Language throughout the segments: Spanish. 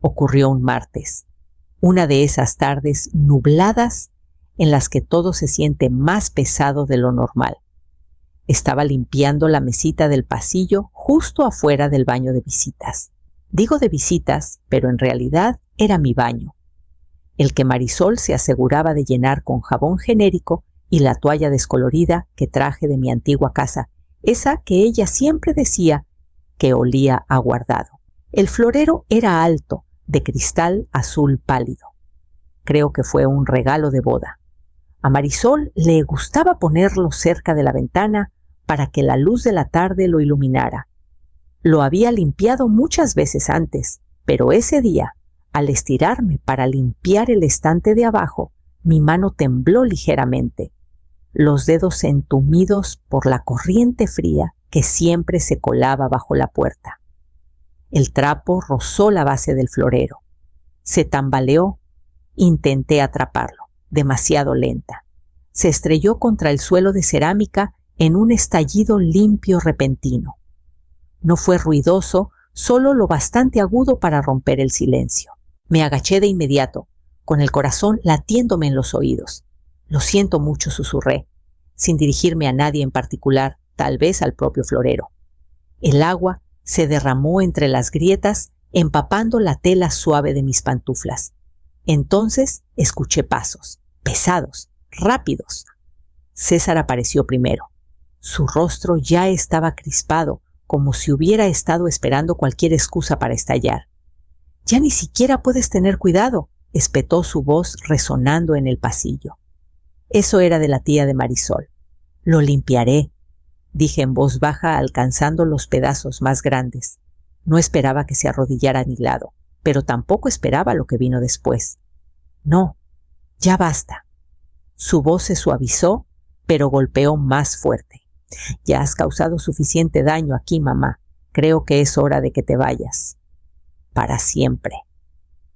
Ocurrió un martes, una de esas tardes nubladas en las que todo se siente más pesado de lo normal. Estaba limpiando la mesita del pasillo justo afuera del baño de visitas. Digo de visitas, pero en realidad era mi baño, el que Marisol se aseguraba de llenar con jabón genérico y la toalla descolorida que traje de mi antigua casa, esa que ella siempre decía que olía a guardado. El florero era alto, de cristal azul pálido. Creo que fue un regalo de boda. A Marisol le gustaba ponerlo cerca de la ventana para que la luz de la tarde lo iluminara. Lo había limpiado muchas veces antes, pero ese día, al estirarme para limpiar el estante de abajo, mi mano tembló ligeramente, los dedos entumidos por la corriente fría que siempre se colaba bajo la puerta. El trapo rozó la base del florero. Se tambaleó. Intenté atraparlo, demasiado lenta. Se estrelló contra el suelo de cerámica en un estallido limpio repentino. No fue ruidoso, solo lo bastante agudo para romper el silencio. Me agaché de inmediato, con el corazón latiéndome en los oídos. «Lo siento mucho», susurré, sin dirigirme a nadie en particular, tal vez al propio florero. El agua se derramó entre las grietas, empapando la tela suave de mis pantuflas. Entonces escuché pasos, pesados, rápidos. César apareció primero. Su rostro ya estaba crispado, como si hubiera estado esperando cualquier excusa para estallar. «Ya ni siquiera puedes tener cuidado», espetó su voz resonando en el pasillo. Eso era de la tía de Marisol. «Lo limpiaré», dije en voz baja, alcanzando los pedazos más grandes. No esperaba que se arrodillara a mi lado, pero tampoco esperaba lo que vino después. «No, ya basta». Su voz se suavizó, pero golpeó más fuerte. «Ya has causado suficiente daño aquí, mamá. Creo que es hora de que te vayas. Para siempre».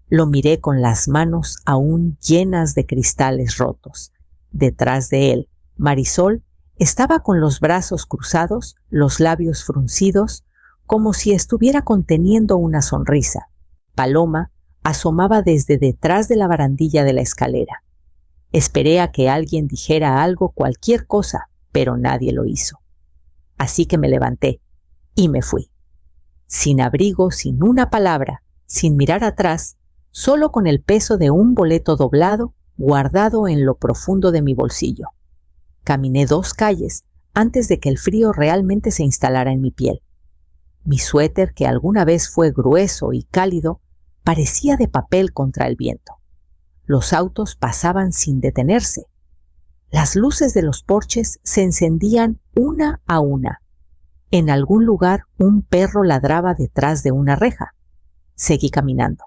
Lo miré con las manos aún llenas de cristales rotos. Detrás de él, Marisol estaba con los brazos cruzados, los labios fruncidos, como si estuviera conteniendo una sonrisa. Paloma asomaba desde detrás de la barandilla de la escalera. Esperé a que alguien dijera algo, cualquier cosa, pero nadie lo hizo. Así que me levanté y me fui. Sin abrigo, sin una palabra, sin mirar atrás, solo con el peso de un boleto doblado guardado en lo profundo de mi bolsillo. Caminé 2 calles antes de que el frío realmente se instalara en mi piel. Mi suéter, que alguna vez fue grueso y cálido, parecía de papel contra el viento. Los autos pasaban sin detenerse. Las luces de los porches se encendían una a una. En algún lugar un perro ladraba detrás de una reja. Seguí caminando.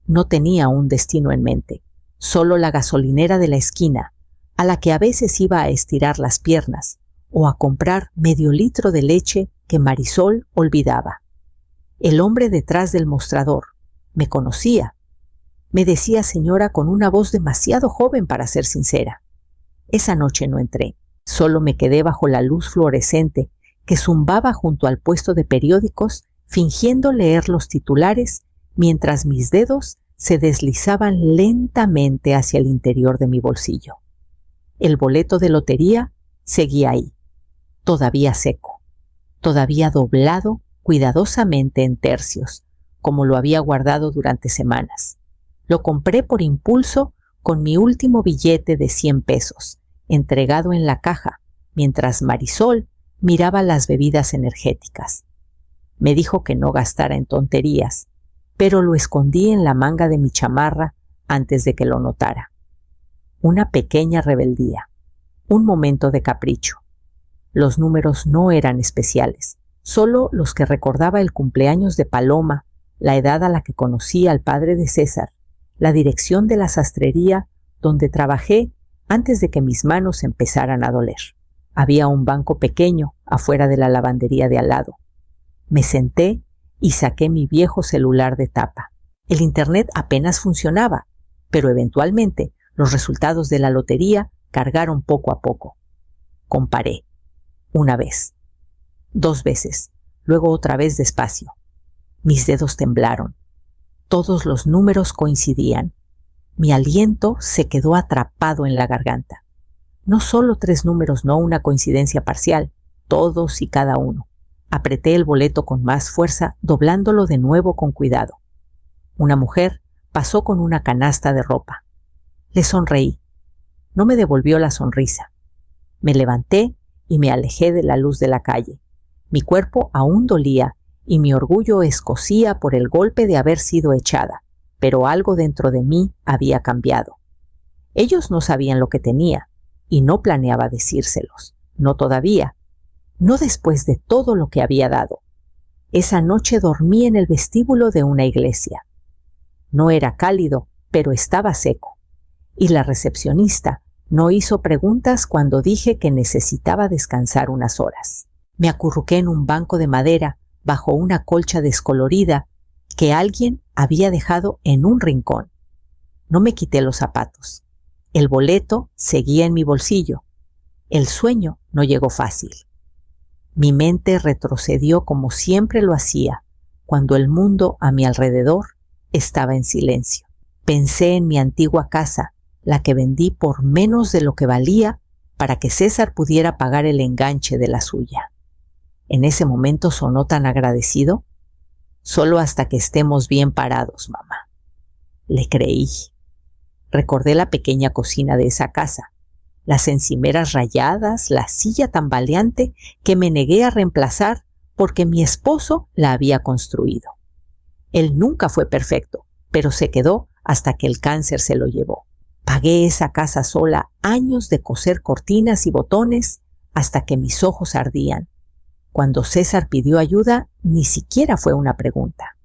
No tenía un destino en mente, solo la gasolinera de la esquina, a la que a veces iba a estirar las piernas o a comprar medio litro de leche que Marisol olvidaba. El hombre detrás del mostrador me conocía. Me decía señora con una voz demasiado joven para ser sincera. Esa noche no entré, solo me quedé bajo la luz fluorescente que zumbaba junto al puesto de periódicos, fingiendo leer los titulares mientras mis dedos se deslizaban lentamente hacia el interior de mi bolsillo. El boleto de lotería seguía ahí, todavía seco, todavía doblado cuidadosamente en tercios, como lo había guardado durante semanas. Lo compré por impulso con mi último billete de 100 pesos, entregado en la caja, mientras Marisol miraba las bebidas energéticas. Me dijo que no gastara en tonterías, pero lo escondí en la manga de mi chamarra antes de que lo notara. Una pequeña rebeldía, un momento de capricho. Los números no eran especiales, solo los que recordaba el cumpleaños de Paloma, la edad a la que conocí al padre de César, la dirección de la sastrería donde trabajé antes de que mis manos empezaran a doler. Había un banco pequeño afuera de la lavandería de al lado. Me senté y saqué mi viejo celular de tapa. El internet apenas funcionaba, pero eventualmente los resultados de la lotería cargaron poco a poco. Comparé. 1 vez, 2 veces, luego otra vez despacio. Mis dedos temblaron. Todos los números coincidían. Mi aliento se quedó atrapado en la garganta. No solo 3 números, no una coincidencia parcial, todos y cada uno. Apreté el boleto con más fuerza, doblándolo de nuevo con cuidado. Una mujer pasó con una canasta de ropa. Le sonreí. No me devolvió la sonrisa. Me levanté y me alejé de la luz de la calle. Mi cuerpo aún dolía y mi orgullo escocía por el golpe de haber sido echada, pero algo dentro de mí había cambiado. Ellos no sabían lo que tenía y no planeaba decírselos. No todavía. No después de todo lo que había dado. Esa noche dormí en el vestíbulo de una iglesia. No era cálido, pero estaba seco. Y la recepcionista no hizo preguntas cuando dije que necesitaba descansar unas horas. Me acurruqué en un banco de madera bajo una colcha descolorida que alguien había dejado en un rincón. No me quité los zapatos. El boleto seguía en mi bolsillo. El sueño no llegó fácil. Mi mente retrocedió como siempre lo hacía, cuando el mundo a mi alrededor estaba en silencio. Pensé en mi antigua casa, la que vendí por menos de lo que valía para que César pudiera pagar el enganche de la suya. En ese momento sonó tan agradecido. Solo hasta que estemos bien parados, mamá. Le creí. Recordé la pequeña cocina de esa casa, las encimeras rayadas, la silla tambaleante que me negué a reemplazar porque mi esposo la había construido. Él nunca fue perfecto, pero se quedó hasta que el cáncer se lo llevó. Pagué esa casa sola años de coser cortinas y botones hasta que mis ojos ardían. Cuando César pidió ayuda, ni siquiera fue una pregunta.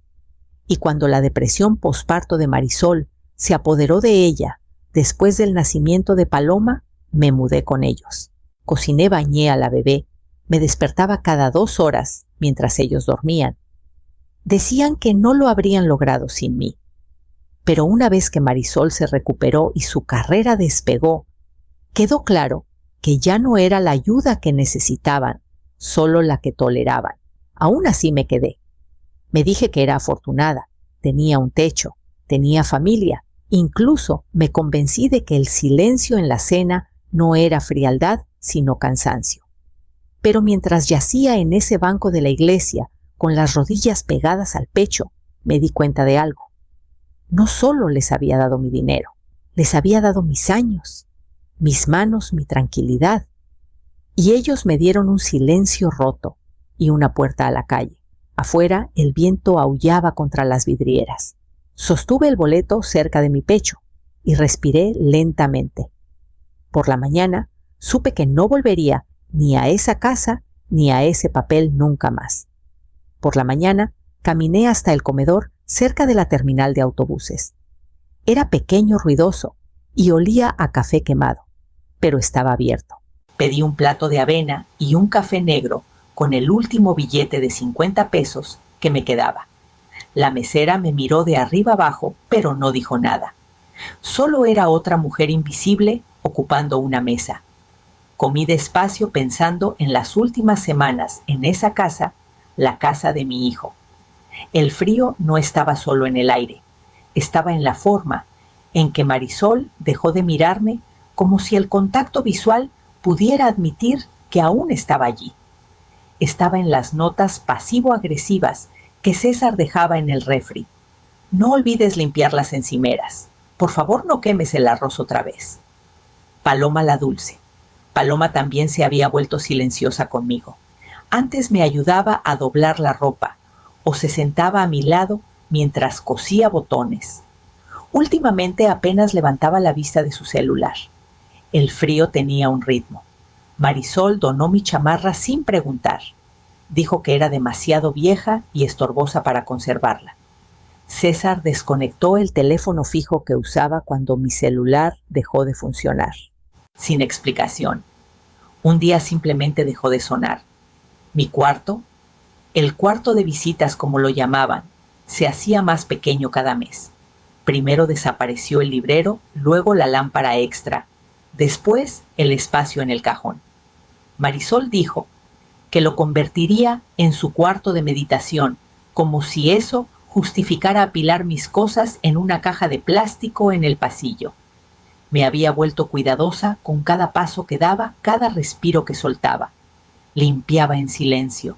Y cuando la depresión posparto de Marisol se apoderó de ella después del nacimiento de Paloma, me mudé con ellos. Cociné, bañé a la bebé. Me despertaba cada 2 horas mientras ellos dormían. Decían que no lo habrían logrado sin mí. Pero una vez que Marisol se recuperó y su carrera despegó, quedó claro que ya no era la ayuda que necesitaban, solo la que toleraban. Aún así me quedé. Me dije que era afortunada, tenía un techo, tenía familia. Incluso me convencí de que el silencio en la cena no era frialdad, sino cansancio. Pero mientras yacía en ese banco de la iglesia, con las rodillas pegadas al pecho, me di cuenta de algo. No solo les había dado mi dinero, les había dado mis años, mis manos, mi tranquilidad. Y ellos me dieron un silencio roto y una puerta a la calle. Afuera el viento aullaba contra las vidrieras. Sostuve el boleto cerca de mi pecho y respiré lentamente. Por la mañana supe que no volvería ni a esa casa ni a ese papel nunca más. Por la mañana caminé hasta el comedor cerca de la terminal de autobuses. Era pequeño, ruidoso y olía a café quemado, pero estaba abierto. Pedí un plato de avena y un café negro con el último billete de 50 pesos que me quedaba. La mesera me miró de arriba abajo, pero no dijo nada. Solo era otra mujer invisible ocupando una mesa. Comí despacio pensando en las últimas semanas en esa casa, la casa de mi hijo. El frío no estaba solo en el aire, estaba en la forma en que Marisol dejó de mirarme como si el contacto visual pudiera admitir que aún estaba allí. Estaba en las notas pasivo-agresivas que César dejaba en el refri. No olvides limpiar las encimeras. Por favor, no quemes el arroz otra vez. Paloma la dulce. Paloma también se había vuelto silenciosa conmigo. Antes me ayudaba a doblar la ropa o se sentaba a mi lado mientras cosía botones. Últimamente apenas levantaba la vista de su celular. El frío tenía un ritmo. Marisol donó mi chamarra sin preguntar. Dijo que era demasiado vieja y estorbosa para conservarla. César desconectó el teléfono fijo que usaba cuando mi celular dejó de funcionar. Sin explicación. Un día simplemente dejó de sonar. Mi cuarto, el cuarto de visitas como lo llamaban, se hacía más pequeño cada mes. Primero desapareció el librero, luego la lámpara extra, después el espacio en el cajón. Marisol dijo que lo convertiría en su cuarto de meditación, como si eso justificara apilar mis cosas en una caja de plástico en el pasillo. Me había vuelto cuidadosa con cada paso que daba, cada respiro que soltaba. Limpiaba en silencio.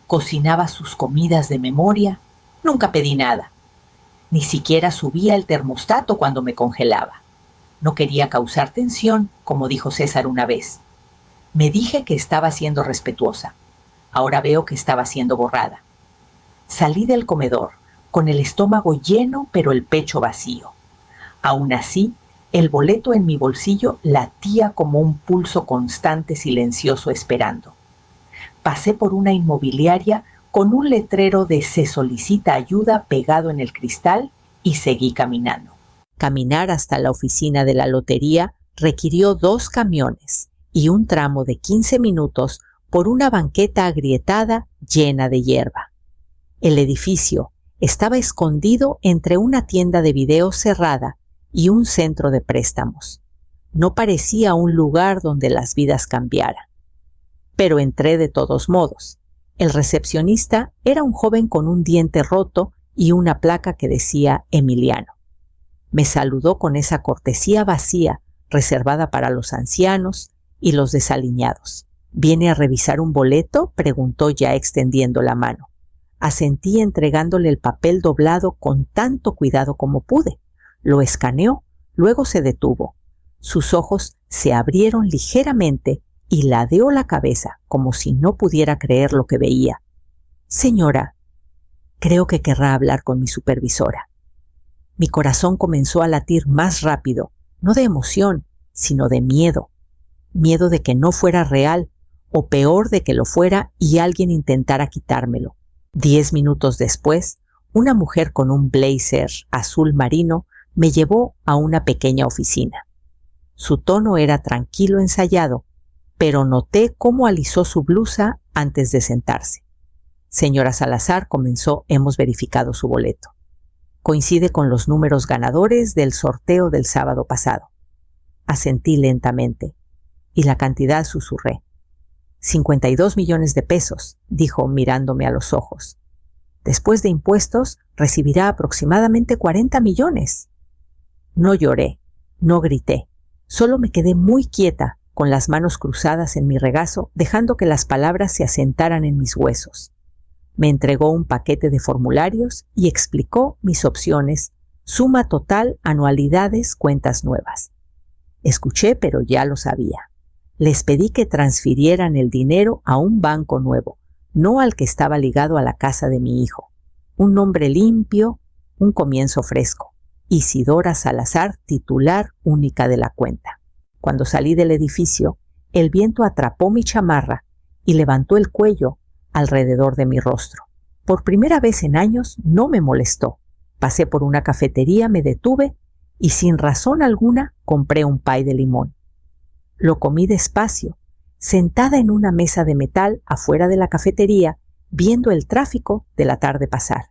Cocinaba sus comidas de memoria. Nunca pedí nada. Ni siquiera subía el termostato cuando me congelaba. No quería causar tensión, como dijo César una vez. Me dije que estaba siendo respetuosa. Ahora veo que estaba siendo borrada. Salí del comedor, con el estómago lleno pero el pecho vacío. Aún así, el boleto en mi bolsillo latía como un pulso constante silencioso esperando. Pasé por una inmobiliaria con un letrero de "Se solicita ayuda" pegado en el cristal y seguí caminando. Caminar hasta la oficina de la lotería requirió 2 camiones y un tramo de 15 minutos por una banqueta agrietada llena de hierba. El edificio estaba escondido entre una tienda de video cerrada y un centro de préstamos. No parecía un lugar donde las vidas cambiaran. Pero entré de todos modos. El recepcionista era un joven con un diente roto y una placa que decía Emiliano. Me saludó con esa cortesía vacía reservada para los ancianos y los desaliñados. ¿Viene a revisar un boleto?, preguntó ya extendiendo la mano. Asentí entregándole el papel doblado con tanto cuidado como pude. Lo escaneó, luego se detuvo. Sus ojos se abrieron ligeramente y ladeó la cabeza como si no pudiera creer lo que veía. Señora, creo que querrá hablar con mi supervisora. Mi corazón comenzó a latir más rápido, no de emoción, sino de miedo. Miedo de que no fuera real, o peor de que lo fuera y alguien intentara quitármelo. 10 minutos después, una mujer con un blazer azul marino me llevó a una pequeña oficina. Su tono era tranquilo, ensayado, pero noté cómo alisó su blusa antes de sentarse. Señora Salazar, comenzó, hemos verificado su boleto. Coincide con los números ganadores del sorteo del sábado pasado. Asentí lentamente. ¿Y la cantidad?, susurré. 52 millones de pesos, dijo mirándome a los ojos. Después de impuestos, recibirá aproximadamente 40 millones. No lloré, no grité. Solo me quedé muy quieta, con las manos cruzadas en mi regazo, dejando que las palabras se asentaran en mis huesos. Me entregó un paquete de formularios y explicó mis opciones: suma total, anualidades, cuentas nuevas. Escuché, pero ya lo sabía. Les pedí que transfirieran el dinero a un banco nuevo, no al que estaba ligado a la casa de mi hijo. Un nombre limpio, un comienzo fresco. Isidora Salazar, titular única de la cuenta. Cuando salí del edificio, el viento atrapó mi chamarra y levantó el cuello alrededor de mi rostro. Por primera vez en años no me molestó. Pasé por una cafetería, me detuve y sin razón alguna compré un pay de limón. Lo comí despacio, sentada en una mesa de metal afuera de la cafetería, viendo el tráfico de la tarde pasar.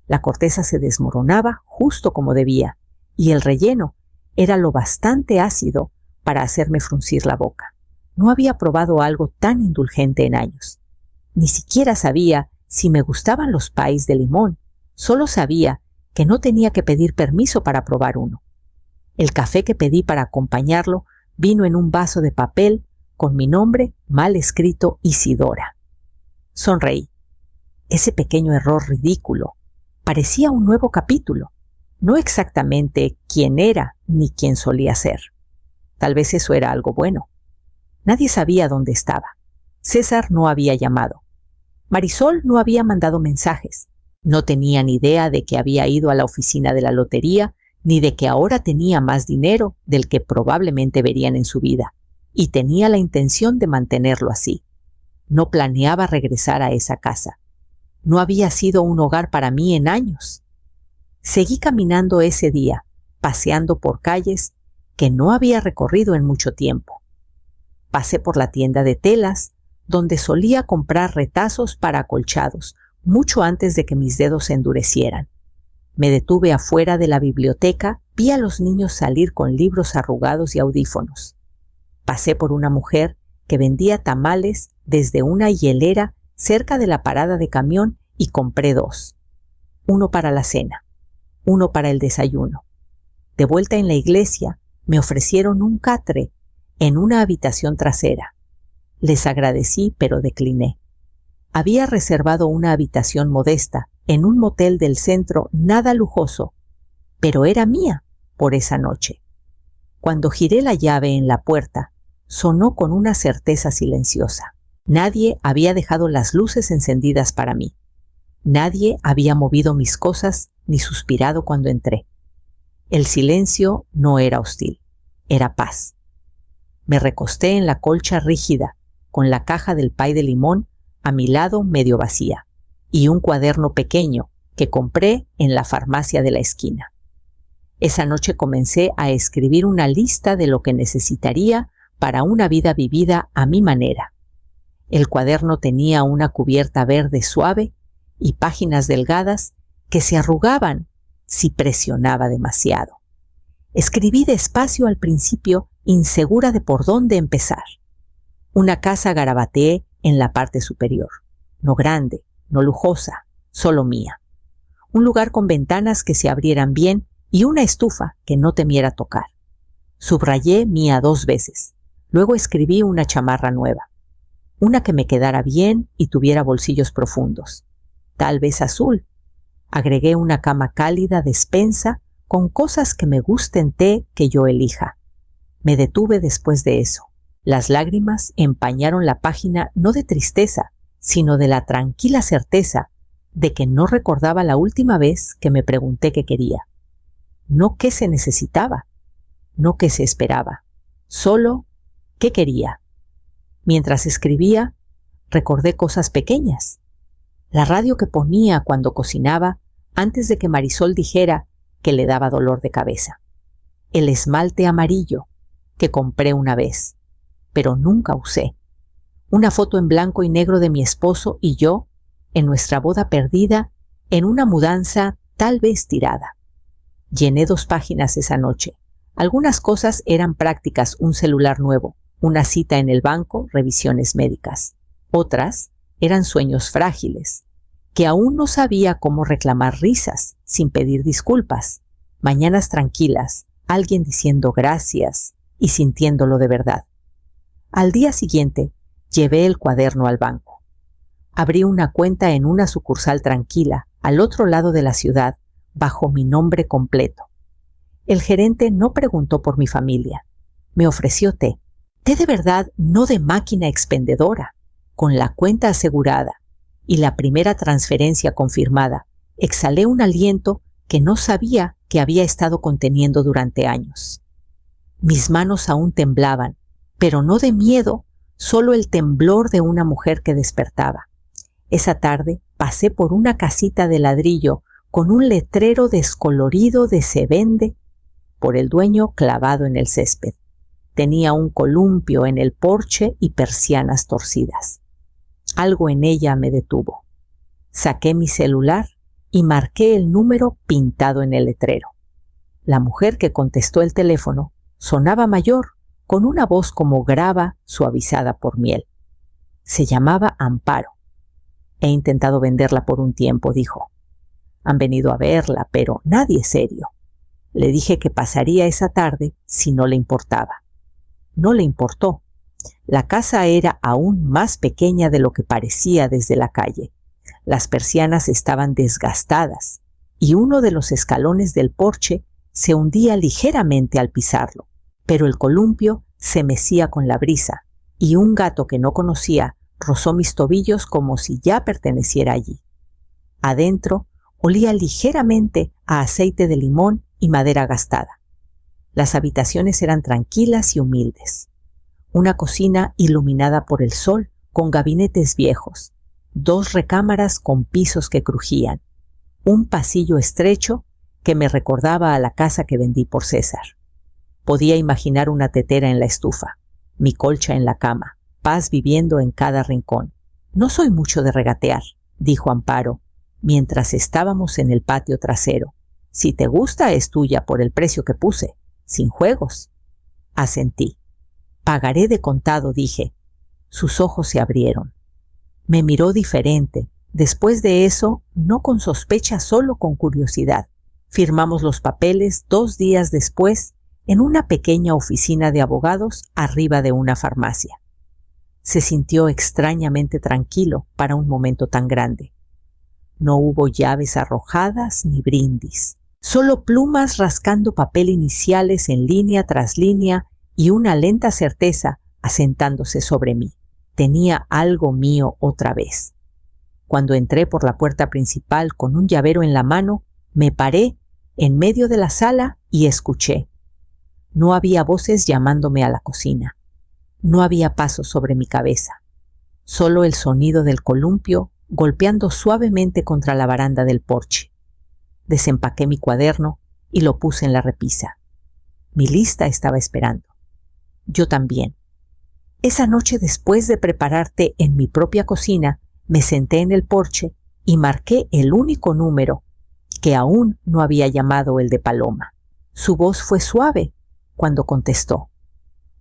La corteza se desmoronaba justo como debía, y el relleno era lo bastante ácido para hacerme fruncir la boca. No había probado algo tan indulgente en años. Ni siquiera sabía si me gustaban los pies de limón. Solo sabía que no tenía que pedir permiso para probar uno. El café que pedí para acompañarlo vino en un vaso de papel con mi nombre mal escrito, Isidora. Sonreí. Ese pequeño error ridículo parecía un nuevo capítulo, no exactamente quién era ni quién solía ser. Tal vez eso era algo bueno. Nadie sabía dónde estaba. César no había llamado. Marisol no había mandado mensajes. No tenía ni idea de que había ido a la oficina de la lotería, ni de que ahora tenía más dinero del que probablemente verían en su vida, y tenía la intención de mantenerlo así. No planeaba regresar a esa casa. No había sido un hogar para mí en años. Seguí caminando ese día, paseando por calles que no había recorrido en mucho tiempo. Pasé por la tienda de telas, donde solía comprar retazos para acolchados, mucho antes de que mis dedos se endurecieran. Me detuve afuera de la biblioteca, vi a los niños salir con libros arrugados y audífonos. Pasé por una mujer que vendía tamales desde una hielera cerca de la parada de camión y compré 2. uno para la cena, uno para el desayuno. De vuelta en la iglesia, me ofrecieron un catre en una habitación trasera. Les agradecí, pero decliné. Había reservado una habitación modesta en un motel del centro nada lujoso, pero era mía por esa noche. Cuando giré la llave en la puerta, sonó con una certeza silenciosa. Nadie había dejado las luces encendidas para mí. Nadie había movido mis cosas ni suspirado cuando entré. El silencio no era hostil, era paz. Me recosté en la colcha rígida, con la caja del pay de limón a mi lado medio vacía, y un cuaderno pequeño que compré en la farmacia de la esquina. Esa noche comencé a escribir una lista de lo que necesitaría para una vida vivida a mi manera. El cuaderno tenía una cubierta verde suave y páginas delgadas que se arrugaban si presionaba demasiado. Escribí despacio al principio, insegura de por dónde empezar. Una casa garabateé en la parte superior, no grande, no lujosa, solo mía. Un lugar con ventanas que se abrieran bien y una estufa que no temiera tocar. Subrayé mía 2 veces. Luego escribí una chamarra nueva. Una que me quedara bien y tuviera bolsillos profundos. Tal vez azul. Agregué una cama cálida, despensa, con cosas que me gusten té que yo elija. Me detuve después de eso. Las lágrimas empañaron la página no de tristeza, sino de la tranquila certeza de que no recordaba la última vez que me pregunté qué quería. No qué se necesitaba, no qué se esperaba, solo qué quería. Mientras escribía, recordé cosas pequeñas. La radio que ponía cuando cocinaba antes de que Marisol dijera que le daba dolor de cabeza. El esmalte amarillo que compré una vez, pero nunca usé. Una foto en blanco y negro de mi esposo y yo en nuestra boda perdida en una mudanza tal vez tirada. Llené 2 páginas esa noche. Algunas cosas eran prácticas, un celular nuevo, una cita en el banco, revisiones médicas. Otras eran sueños frágiles, que aún no sabía cómo reclamar risas sin pedir disculpas, mañanas tranquilas, alguien diciendo gracias y sintiéndolo de verdad. Al día siguiente, llevé el cuaderno al banco. Abrí una cuenta en una sucursal tranquila, al otro lado de la ciudad, bajo mi nombre completo. El gerente no preguntó por mi familia. Me ofreció té. Té de verdad, no de máquina expendedora. Con la cuenta asegurada y la primera transferencia confirmada, exhalé un aliento que no sabía que había estado conteniendo durante años. Mis manos aún temblaban, pero no de miedo, solo el temblor de una mujer que despertaba. Esa tarde pasé por una casita de ladrillo con un letrero descolorido de "se vende" por el dueño clavado en el césped. Tenía un columpio en el porche y persianas torcidas. Algo en ella me detuvo. Saqué mi celular y marqué el número pintado en el letrero. La mujer que contestó el teléfono sonaba mayor, con una voz como grava suavizada por miel. Se llamaba Amparo. He intentado venderla por un tiempo, dijo. Han venido a verla, pero nadie serio. Le dije que pasaría esa tarde si no le importaba. No le importó. La casa era aún más pequeña de lo que parecía desde la calle. Las persianas estaban desgastadas y uno de los escalones del porche se hundía ligeramente al pisarlo, pero el columpio se mecía con la brisa y un gato que no conocía rozó mis tobillos como si ya perteneciera allí. Adentro olía ligeramente a aceite de limón y madera gastada. Las habitaciones eran tranquilas y humildes. Una cocina iluminada por el sol con gabinetes viejos, 2 recámaras con pisos que crujían, un pasillo estrecho que me recordaba a la casa que vendí por César. Podía imaginar una tetera en la estufa, mi colcha en la cama, paz viviendo en cada rincón. No soy mucho de regatear, dijo Amparo, mientras estábamos en el patio trasero. Si te gusta, es tuya por el precio que puse, sin juegos. Asentí. Pagaré de contado, dije. Sus ojos se abrieron. Me miró diferente, Después de eso, no con sospecha, solo con curiosidad, firmamos los papeles 2 días después en una pequeña oficina de abogados arriba de una farmacia. Se sintió extrañamente tranquilo para un momento tan grande. No hubo llaves arrojadas ni brindis, solo plumas rascando papel iniciales en línea tras línea y una lenta certeza asentándose sobre mí. Tenía algo mío otra vez. Cuando entré por la puerta principal con un llavero en la mano, me paré en medio de la sala y escuché. No había voces llamándome a la cocina. No había pasos sobre mi cabeza. Solo el sonido del columpio golpeando suavemente contra la baranda del porche. Desempaqué mi cuaderno y lo puse en la repisa. Mi lista estaba esperando. Yo también. Esa noche, después de preparar té en mi propia cocina, me senté en el porche y marqué el único número que aún no había llamado el de Paloma. Su voz fue suave cuando contestó.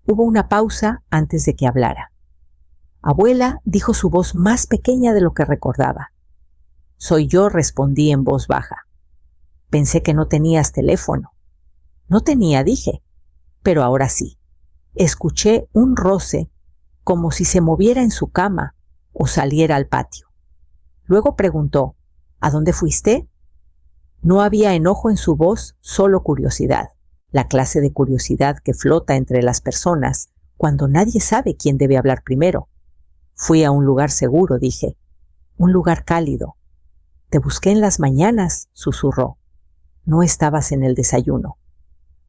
Hubo una pausa antes de que hablara. Abuela, dijo su voz más pequeña de lo que recordaba. Soy yo, respondí en voz baja. Pensé que no tenías teléfono. No tenía, dije, pero ahora sí. Escuché un roce como si se moviera en su cama o saliera al patio. Luego preguntó, ¿a dónde fuiste? No había enojo en su voz, solo curiosidad, la clase de curiosidad que flota entre las personas cuando nadie sabe quién debe hablar primero. Fui a un lugar seguro, dije, un lugar cálido. Te busqué en las mañanas, susurró. No estabas en el desayuno.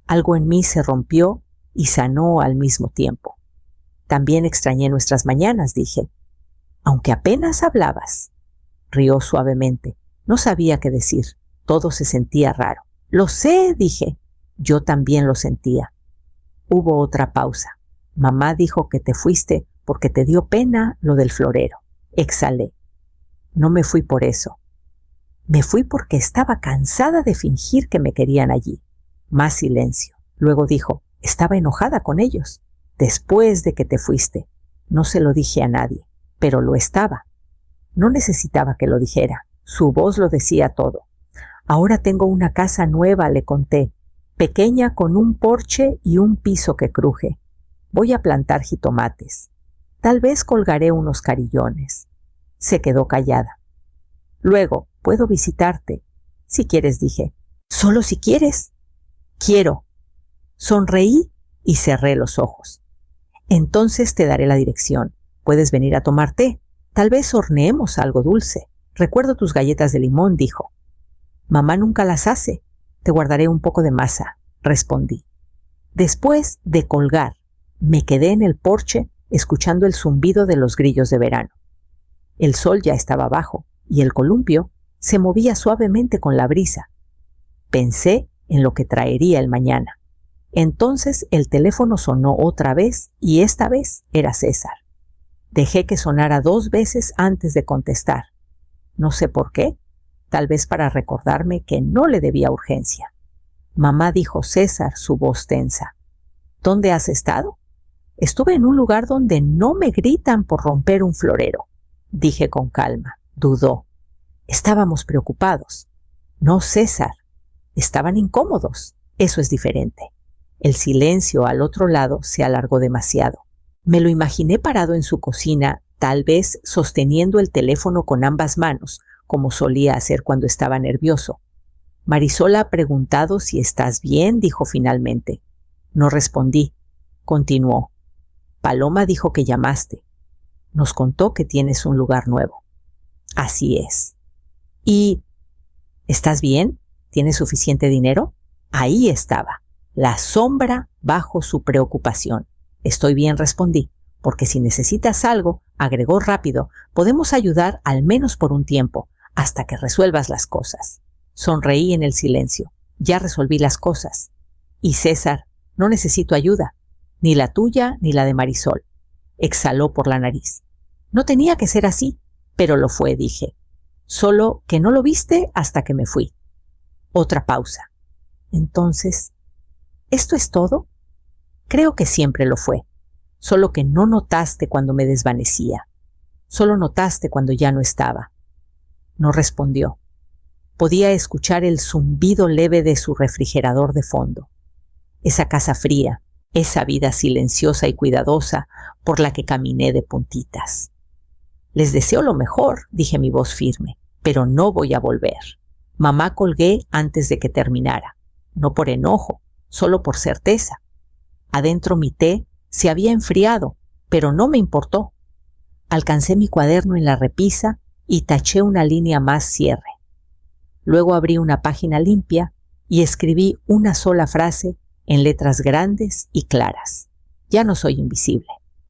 Algo en mí se rompió y sanó al mismo tiempo. También extrañé nuestras mañanas, dije. Aunque apenas hablabas. Rió suavemente. No sabía qué decir. Todo se sentía raro. Lo sé, dije. Yo también lo sentía. Hubo otra pausa. Mamá dijo que te fuiste porque te dio pena lo del florero. Exhalé. No me fui por eso. Me fui porque estaba cansada de fingir que me querían allí. Más silencio. Luego dijo, estaba enojada con ellos. Después de que te fuiste. No se lo dije a nadie, pero lo estaba. No necesitaba que lo dijera. Su voz lo decía todo. Ahora tengo una casa nueva, le conté, pequeña con un porche y un piso que cruje. Voy a plantar jitomates. Tal vez colgaré unos carillones. Se quedó callada. Luego, puedo visitarte. Si quieres, dije. ¿Solo si quieres? Quiero. Sonreí y cerré los ojos. Entonces te daré la dirección. Puedes venir a tomar té. Tal vez horneemos algo dulce. Recuerdo tus galletas de limón, dijo. Mamá nunca las hace. Te guardaré un poco de masa, respondí. Después de colgar, me quedé en el porche escuchando el zumbido de los grillos de verano. El sol ya estaba bajo y el columpio se movía suavemente con la brisa. Pensé en lo que traería el mañana. Entonces el teléfono sonó otra vez y esta vez era César. Dejé que sonara 2 veces antes de contestar. No sé por qué, tal vez para recordarme que no le debía urgencia. Mamá, dijo César, su voz tensa. ¿Dónde has estado? Estuve en un lugar donde no me gritan por romper un florero, dije con calma. Dudó. Estábamos preocupados. No, César. Estaban incómodos. Eso es diferente. El silencio al otro lado se alargó demasiado. Me lo imaginé parado en su cocina, tal vez sosteniendo el teléfono con ambas manos, como solía hacer cuando estaba nervioso. Marisol ha preguntado si estás bien, dijo finalmente. No respondí. Continuó. Paloma dijo que llamaste. Nos contó que tienes un lugar nuevo. Así es. ¿Y estás bien? ¿Tienes suficiente dinero? Ahí estaba, la sombra bajo su preocupación. Estoy bien, respondí, porque si necesitas algo, agregó rápido, podemos ayudar al menos por un tiempo, hasta que resuelvas las cosas. Sonreí en el silencio. Ya resolví las cosas. Y César, no necesito ayuda, ni la tuya ni la de Marisol. Exhaló por la nariz. No tenía que ser así, pero lo fue, dije. Solo que no lo viste hasta que me fui. Otra pausa. Entonces, ¿esto es todo? Creo que siempre lo fue. Solo que no notaste cuando me desvanecía. Solo notaste cuando ya no estaba. No respondió. Podía escuchar el zumbido leve de su refrigerador de fondo. Esa casa fría, esa vida silenciosa y cuidadosa por la que caminé de puntitas. Les deseo lo mejor, dije mi voz firme, pero no voy a volver. Mamá colgué antes de que terminara, no por enojo, solo por certeza. Adentro mi té se había enfriado, pero no me importó. Alcancé mi cuaderno en la repisa y taché una línea más cierre. Luego abrí una página limpia y escribí una sola frase en letras grandes y claras. Ya no soy invisible.